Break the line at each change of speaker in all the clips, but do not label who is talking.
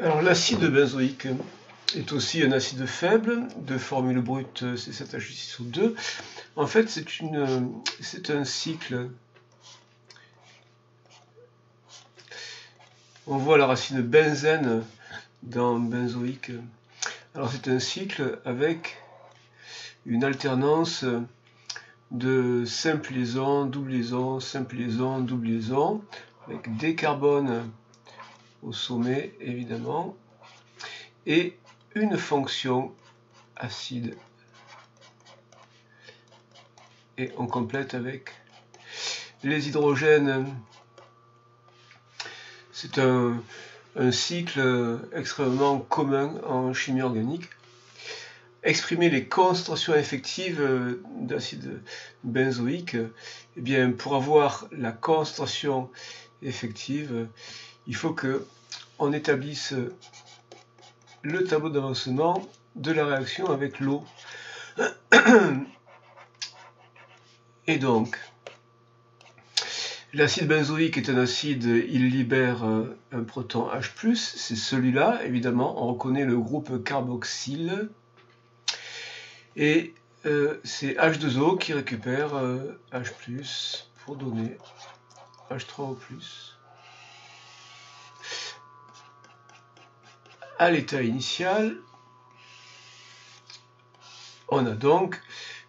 Alors l'acide benzoïque est aussi un acide faible de formule brute C7H6O2. En fait, c'est un cycle. On voit la racine benzène dans benzoïque. Alors c'est un cycle avec une alternance de simple liaison, double liaison, simple liaison, double liaison, avec des carbones au sommet évidemment, et une fonction acide. Et on complète avec les hydrogènes. C'est un cycle extrêmement commun en chimie organique. Exprimer les concentrations effectives d'acide benzoïque, eh bien, pour avoir la concentration effective, il faut que on établisse le tableau d'avancement de la réaction avec l'eau. Et donc, l'acide benzoïque est un acide, il libère un proton H+, c'est celui-là, évidemment, on reconnaît le groupe carboxyle, et c'est H2O qui récupère H+, pour donner H3O+. À l'état initial, on a donc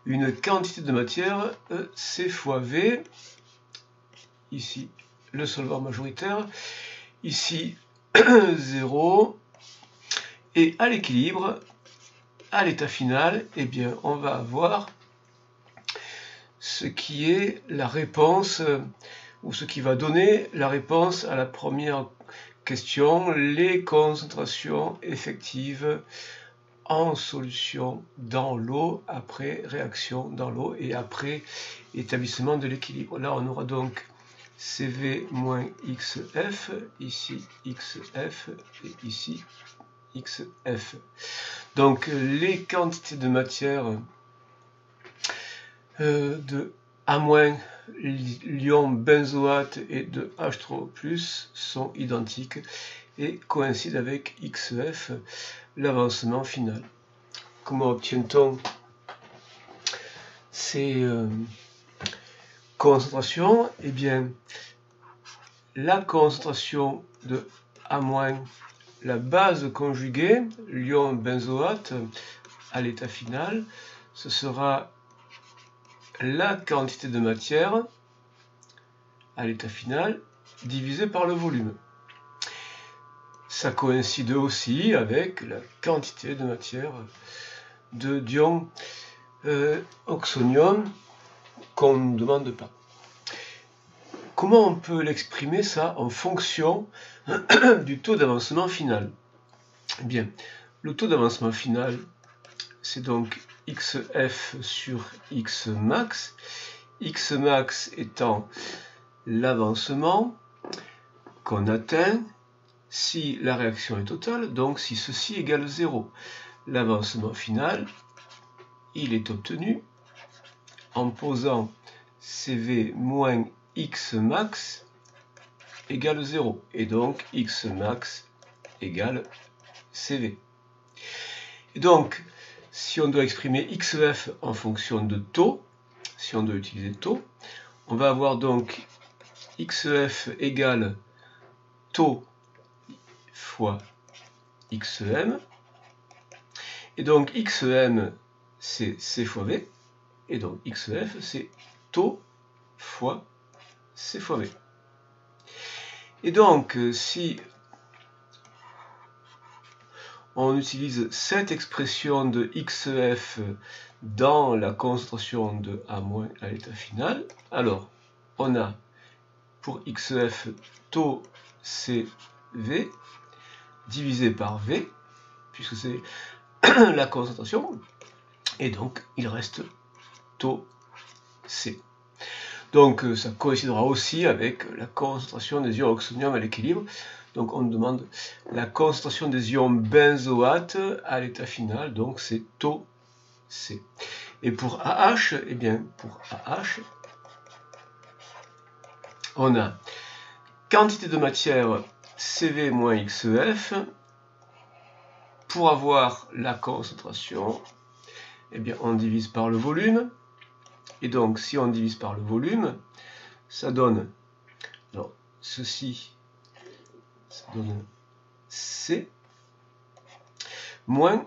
une quantité de matière C fois V, ici le solvant majoritaire, ici 0, et à l'équilibre, à l'état final, eh bien, on va avoir ce qui est la réponse, ou ce qui va donner la réponse à la première question, les concentrations effectives en solution dans l'eau, après réaction dans l'eau et après établissement de l'équilibre. Là, on aura donc CV moins XF, ici XF et ici XF. Donc les quantités de matière de A- l'ion benzoate et de H3O+, sont identiques et coïncident avec XF, l'avancement final. Comment obtient-on ces concentrations? Eh bien, la concentration de A-, la base conjuguée, l'ion benzoate, à l'état final, ce sera la quantité de matière à l'état final divisé par le volume. Ça coïncide aussi avec la quantité de matière de dion oxonium qu'on ne demande pas. Comment on peut l'exprimer ça en fonction du taux d'avancement final? Eh bien, le taux d'avancement final, c'est donc XF sur X max. X max étant l'avancement qu'on atteint si la réaction est totale, donc si ceci égale 0. L'avancement final, il est obtenu en posant CV moins X max égale 0. Et donc X max égale CV. Et donc, si on doit exprimer XF en fonction de taux, si on doit utiliser taux, on va avoir donc XF égale taux fois XM. Et donc XM, c'est C fois V. Et donc XF, c'est taux fois C fois V. Et donc, si on utilise cette expression de XF dans la concentration de A- à l'état final, alors on a pour XF taux CV divisé par V, puisque c'est la concentration, et donc il reste taux C. Donc ça coïncidera aussi avec la concentration des ions oxonium à l'équilibre. Donc on demande la concentration des ions benzoate à l'état final, donc c'est taux C. Et pour AH, eh bien pour AH, on a quantité de matière CV moins XEF pour avoir la concentration, eh bien, on divise par le volume. Et donc, si on divise par le volume, ça donne, alors, ceci, ça donne C moins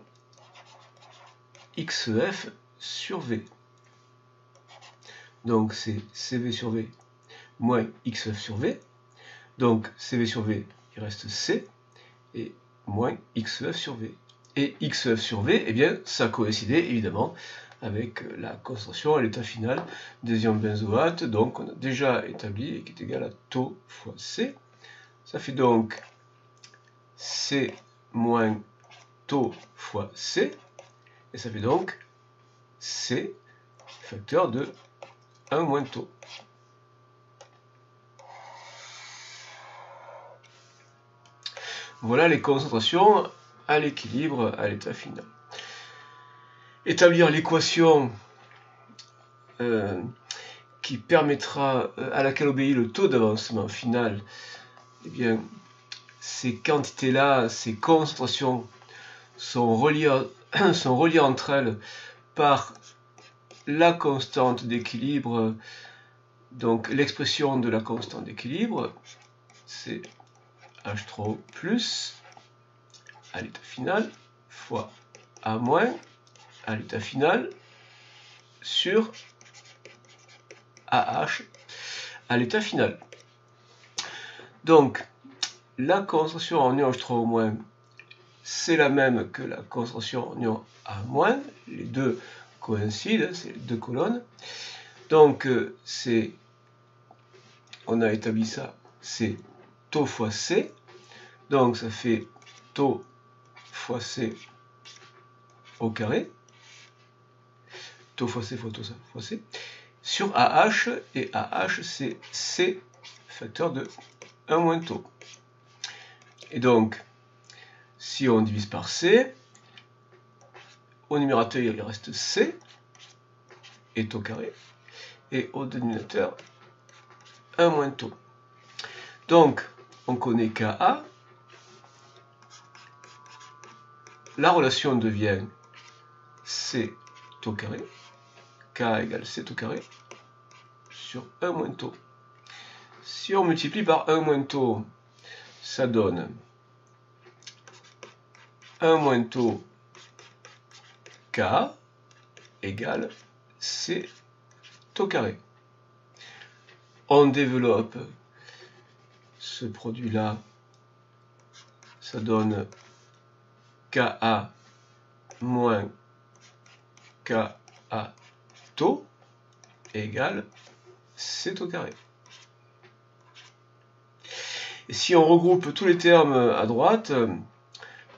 XF sur V. Donc, c'est CV sur V moins XF sur V. Donc, CV sur V, il reste C, et moins XF sur V. Et XF sur V, eh bien, ça coïncidait évidemment avec la concentration à l'état final des ions benzoate, donc on a déjà établi, et qui est égal à taux fois C. Ça fait donc C moins taux fois C, et ça fait donc C facteur de 1 moins taux. Voilà les concentrations à l'équilibre à l'état final. Établir l'équation qui permettra, à laquelle obéit le taux d'avancement final, eh bien, ces quantités-là, ces concentrations sont reliées entre elles par la constante d'équilibre, donc l'expression de la constante d'équilibre, c'est H3O plus à l'état final fois A moins à l'état final sur AH à l'état final. Donc, la concentration en ion H3O-, c'est la même que la concentration en ion A-, les deux coïncident, c'est les deux colonnes. Donc, on a établi ça, c'est taux fois C, donc ça fait taux fois C au carré, taux fois C fois taux fois C, sur AH, et AH c'est C facteur de 1 moins taux. Et donc, si on divise par C, au numérateur il reste C, et taux carré, et au dénominateur 1 moins taux. Donc, on connaît Ka, la relation devient C taux carré, K égale C taux carré, sur 1 moins taux. Si on multiplie par 1 moins taux, ça donne 1 moins taux K égale C taux carré. On développe ce produit-là, ça donne Ka moins Ka taux égale C taux carré. Et si on regroupe tous les termes à droite,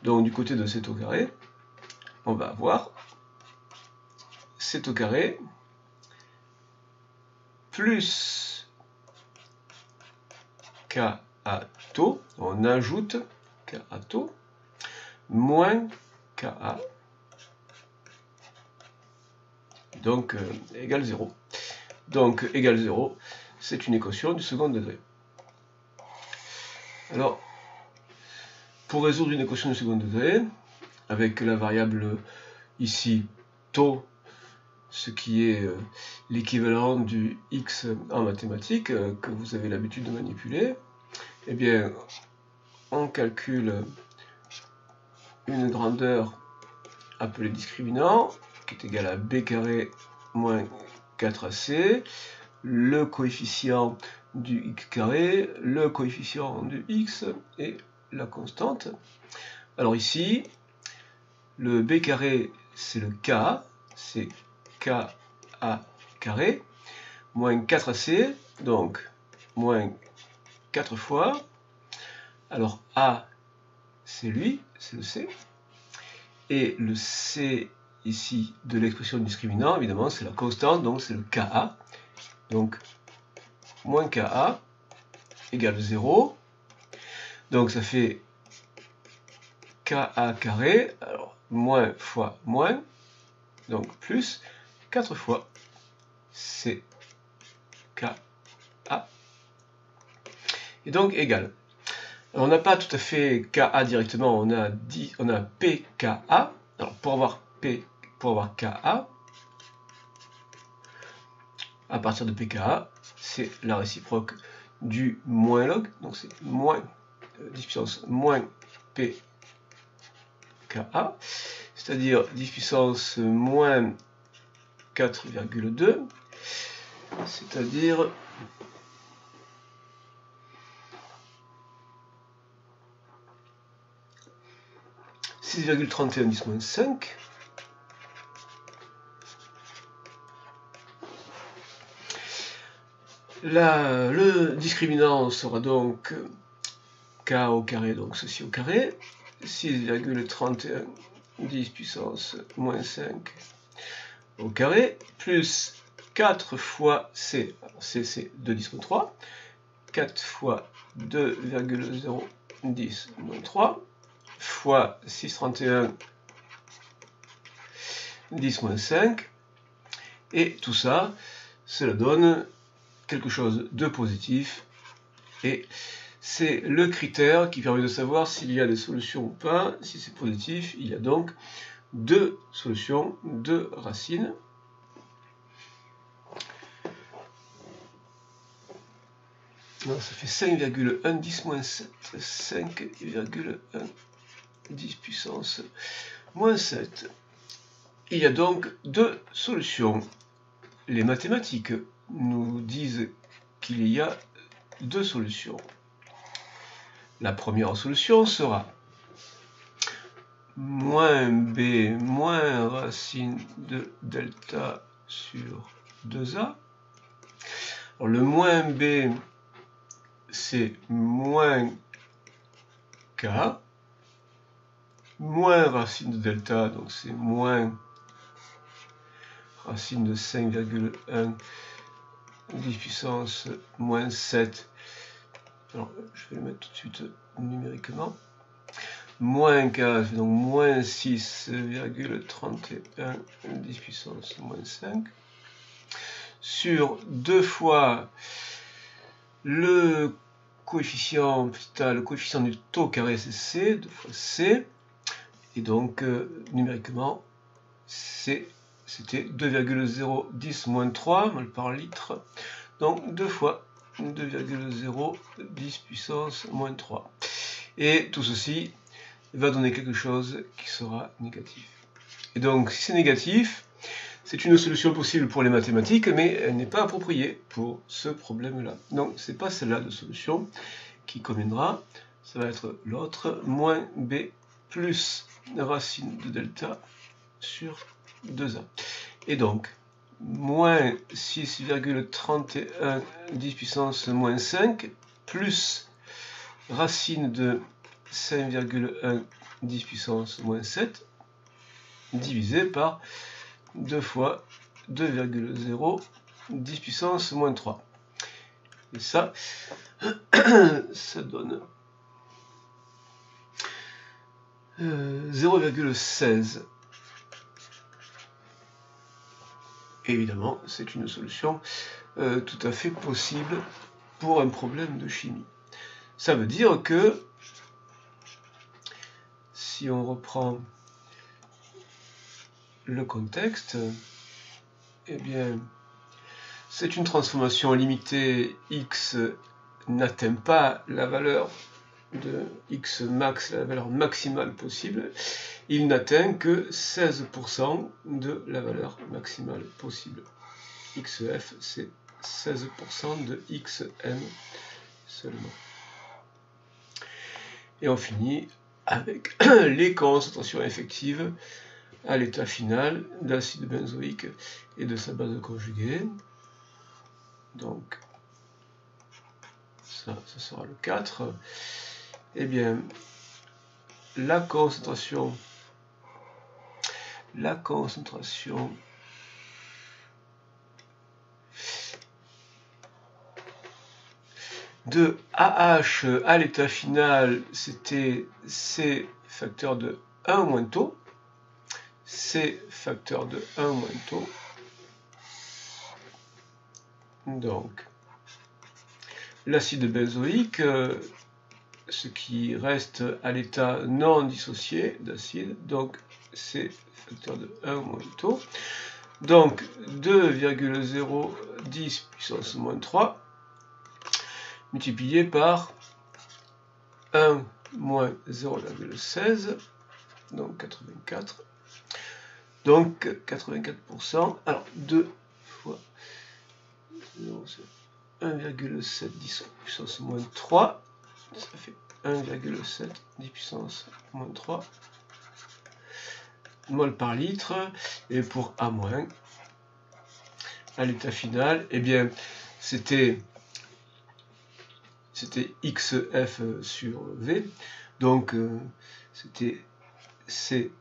donc du côté de C taux carré, on va avoir C taux carré plus Ka taux, on ajoute Ka taux, moins Ka, donc égale 0. Donc égale 0, c'est une équation du second degré. Alors, pour résoudre une équation du second degré, avec la variable ici taux, ce qui est l'équivalent du x en mathématiques que vous avez l'habitude de manipuler, eh bien, on calcule une grandeur appelée discriminant, qui est égale à b carré moins 4ac, le coefficient du x carré, le coefficient du x et la constante. Alors ici, le b carré, c'est le k, c'est Ka carré, moins 4ac, donc moins 4 fois. Alors A, c'est lui, c'est le C. Et le C ici de l'expression discriminant, évidemment, c'est la constante, donc c'est le Ka. Donc moins Ka égale 0. Donc ça fait Ka carré, alors moins fois moins, donc plus 4 fois C Ka. Et donc égal. Alors, on n'a pas tout à fait Ka directement, on a pKa. Alors pour avoir Ka, à partir de pKa, c'est la réciproque du moins log, donc c'est moins 10 puissance moins pKa, c'est-à-dire 10 puissance moins 4,2, c'est-à-dire 6,31 10 moins 5. Là, le discriminant sera donc K au carré, donc ceci au carré, 6,31 10 puissance moins 5 au carré, plus 4 fois C, alors C c'est 2 10 moins 3, 4 fois 2,010 moins 3, fois 631 10 moins 5, et tout ça, cela donne quelque chose de positif, et c'est le critère qui permet de savoir s'il y a des solutions ou pas. Si c'est positif, il y a donc 2 solutions de racines. Alors, ça fait 5,1 10 moins 7, 5,1 10 puissance moins 7. Il y a donc 2 solutions. Les mathématiques nous disent qu'il y a 2 solutions. La première solution sera moins b moins racine de delta sur 2a. Alors, le moins b, c'est moins k, moins racine de delta, donc c'est moins racine de 5,1 10 puissance moins 7. Alors, je vais le mettre tout de suite numériquement. Moins k, c'est donc moins 6,31 10 puissance moins 5. Sur 2 fois le coefficient du taux carré, c'est C, 2 fois C. Et donc, numériquement, c'était 2,010 moins 3 mol par litre. Donc 2 fois 2,010 puissance moins 3. Et tout ceci va donner quelque chose qui sera négatif. Et donc, si c'est négatif, c'est une solution possible pour les mathématiques, mais elle n'est pas appropriée pour ce problème-là. Donc, c'est pas celle-là de solution qui conviendra. Ça va être l'autre, moins b plus racine de delta sur 2a. Et donc, moins 6,31 10 puissance moins 5 plus racine de 5,1 10 puissance moins 7 divisé par 2 fois 2,0 10 puissance moins 3. Et ça, ça donne 0,16. Évidemment, c'est une solution tout à fait possible pour un problème de chimie. Ça veut dire que, si on reprend le contexte, eh bien, c'est une transformation limitée. X n'atteint pas la valeur de X max, la valeur maximale possible. Il n'atteint que 16% de la valeur maximale possible. XF, c'est 16% de XM seulement. Et on finit avec les concentrations effectives à l'état final d'acide benzoïque et de sa base conjuguée. Donc, ça sera le 4. Eh bien, la concentration de AH à l'état final, c'était C facteur de 1 moins taux. C facteur de 1 moins taux. Donc, l'acide benzoïque, ce qui reste à l'état non dissocié d'acide, donc c'est facteur de 1 moins taux. Donc 2,010 puissance moins 3 multiplié par 1 moins 0,16, donc 84. Donc 84%, alors 2 fois 0, c'est 1,7 10 puissance moins 3, ça fait 1,7 10 puissance moins 3 mol par litre. Et pour A-, à l'état final, eh bien c'était XF sur V, donc c'était C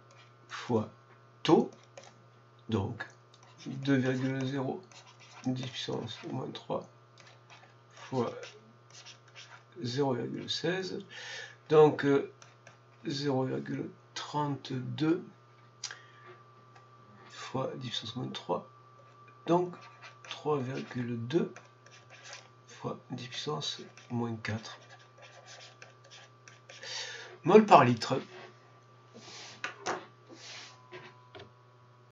fois taux, donc 2,010 puissance moins 3 fois 0,16, donc 0,32 fois 10 puissance moins 3, donc 3,2 fois 10 puissance moins 4 mol par litre.